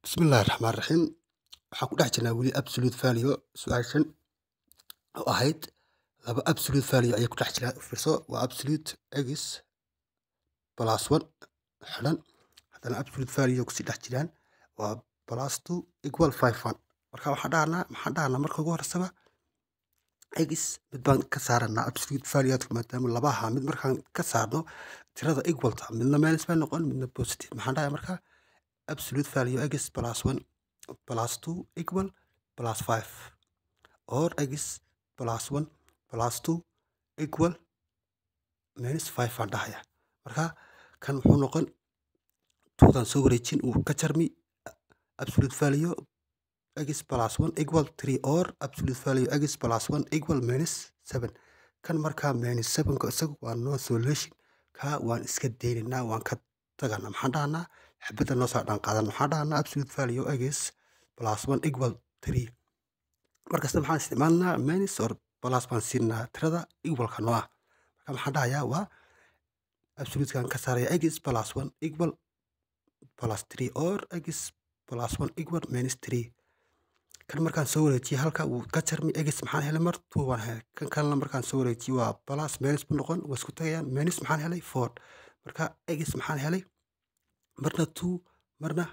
بسم الله الرحمن الرحيم. waxaan ku dhex jirnaa weli absolute value su-aashan oo ahayd laba absolute value ayay ku dhex jiraan. Fiirso, waa absolute x plus 1 xidhan, haddana absolute value kusii dhex jiraan waa plus 2 equal 5 marka maxaan dhahnaa marka ugu horeysaba x mid baan ka saaranaa absolute value maadaama laba ahaa, mid markaan ka saarno tirada equal ta midna minus bay noqon midna positive. maxaan dhahaa marka absolute value x plus 1 plus 2 equal plus 5 or x plus 1 plus 2 equal minus 5 aan dhahaya. Marka kan wuxuu noqon 2dan soo wareejin uu ka jarmi absolute value x plus 1 equal 3 or absolute value x plus 1 equal minus 7. kan markaa minus 7 ka isagu waa no solution, ka waan iska deynaynaa, waan ka tagana. maxaan dhahnaa xabadda noo soo dhan qaadan, maxaan dhahnaa absolute value x plus 1 equal 3. markasta maxaan isticmaalnaa minus or plus baan siinaa tirada equalka noo ah. marka maxaan dhahayaa waa absolute kan ka saaraya x plus 1 equal plus 3 or x plus 1 equal minus 3. kan markaan soo wareejiyo halka uu ka jarmi x maxaan helay mar 2 waan helay. kan kalena markaan soo wareejiyo waa plus minus bu noqon, waa isku tagayaan minus maxaan helay 4. marka x maxaan helay marna 2 marna